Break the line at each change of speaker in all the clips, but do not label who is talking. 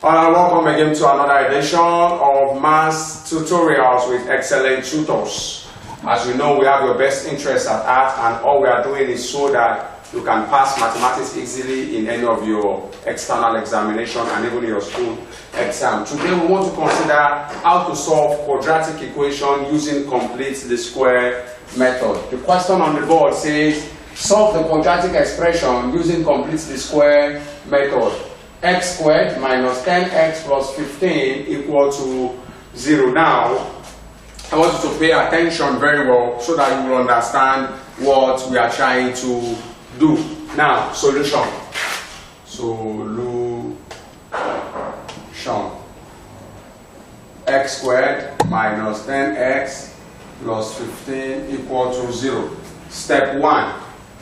And welcome again to another edition of Maths Tutorials with Excellent Tutors. As you know, we have your best interest at heart, and all we are doing is so that you can pass mathematics easily in any of your external examination and even your school exam. Today we want to consider how to solve quadratic equation using complete the square method. The question on the board says, solve the quadratic expression using complete the square method. X squared minus 10x plus 15 equal to 0. Now, I want you to pay attention very well so that you will understand what we are trying to do. Now, solution. Solution. X squared minus 10x plus 15 equal to 0. Step 1.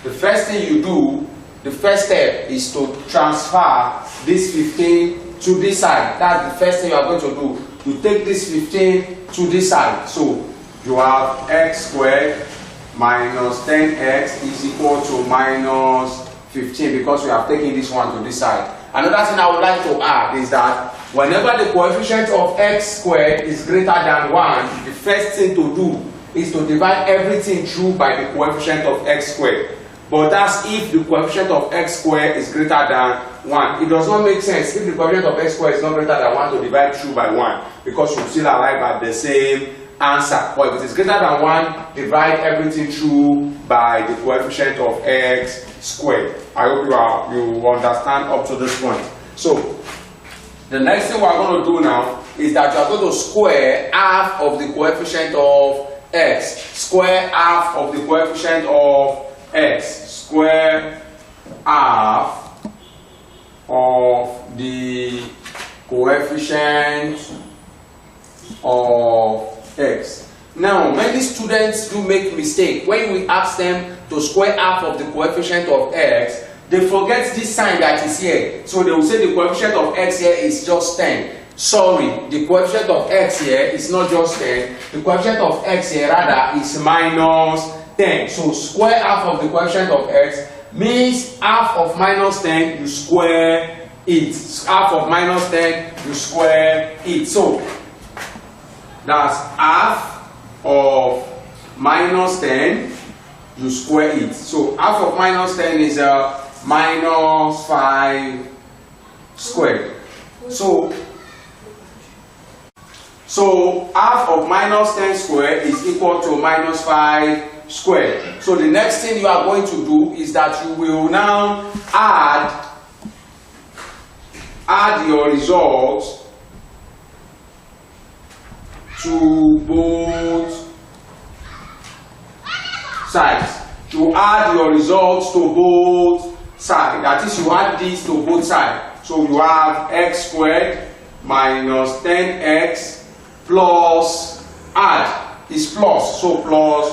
The first thing you do, the first step is to transfer this 15 to this side. That's the first thing you are going to do. You take this 15 to this side. So you have x squared minus 10x is equal to minus 15 because we have taken this one to this side. Another thing I would like to add is that whenever the coefficient of x squared is greater than 1, the first thing to do is to divide everything through by the coefficient of x squared. But that's if the coefficient of x squared is greater than 1. It does not make sense if the coefficient of x squared is not greater than 1 to divide through by 1, because you still arrive at the same answer. But if it is greater than 1, divide everything through by the coefficient of x squared. I hope you understand up to this point. So the next thing we are going to do now is that you are going to square half of the coefficient of x. Square half of the coefficient of x. Square half of the coefficient of x. Now, many students do make mistake. When we ask them to square half of the coefficient of x, they forget this sign that is here. So they will say the coefficient of x here is just 10. Sorry, the coefficient of x here is not just 10. The coefficient of x here rather is minus 10. So square half of the coefficient of x means half of minus 10, you square it. Half of minus 10, you square it. So that's half of minus 10, you square it. So half of minus 10 is minus 5 squared. So half of minus 10 squared is equal to minus 5 squared. So the next thing you are going to do is that you will now add your results to both sides. You add your results to both sides. That is, you add this to both sides. So you have x squared minus 10x plus, add is plus, so plus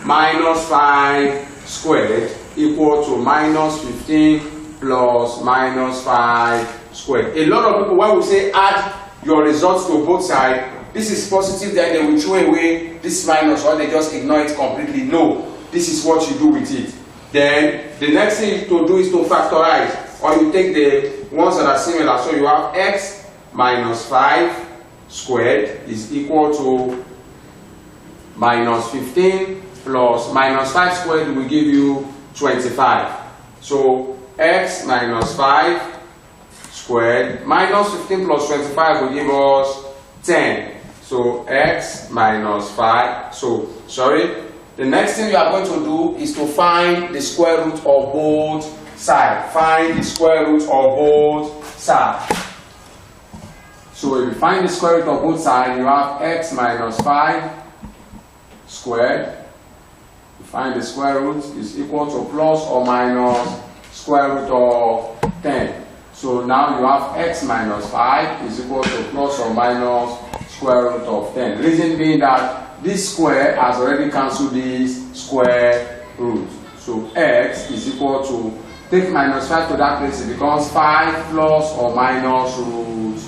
minus 5 squared equal to minus 15 plus minus 5 squared. A lot of people, when we say add your results to both sides, this is positive, then they will throw away this minus or they just ignore it completely. No, this is what you do with it. Then the next thing to do is to factorize, or you take the ones that are similar. So you have x minus 5 squared is equal to minus 15 plus minus 5 squared will give you 25. So x minus 5 squared minus 15 plus 25 will give us 10. So x minus 5. So, sorry. The next thing you are going to do is to find the square root of both sides. Find the square root of both sides. So if you find the square root of both sides, you have x minus 5 squared. You find the square root is equal to plus or minus square root of 10. So now you have x minus 5 is equal to plus or minus square root of 10. Reason being that this square has already cancelled this square root. So x is equal to, take minus 5 to that place, it becomes 5 plus or minus root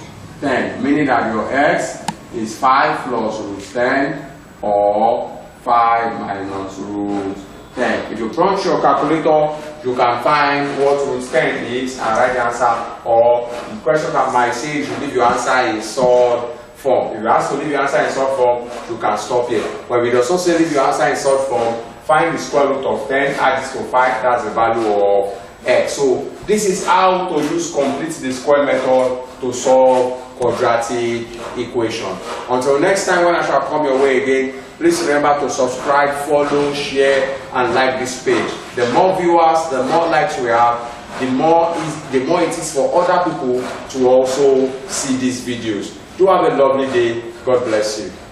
10. Meaning that your x is 5 plus root 10 or 5 minus root 10. If you punch your calculator, you can find what root 10 is and write the answer, or the question that might say you should leave your answer in solved form. If you ask to leave your answer in solved form, you can stop here. But if it does not say leave your answer in solved form, find the square root of 10, add this to 5, that's the value of x. So this is how to use complete the square method to solve quadratic equation. Until next time when I shall come your way again, please remember to subscribe, follow, share and like this page. The more viewers, the more likes we have, the more it is for other people to also see these videos. Do have a lovely day. God bless you.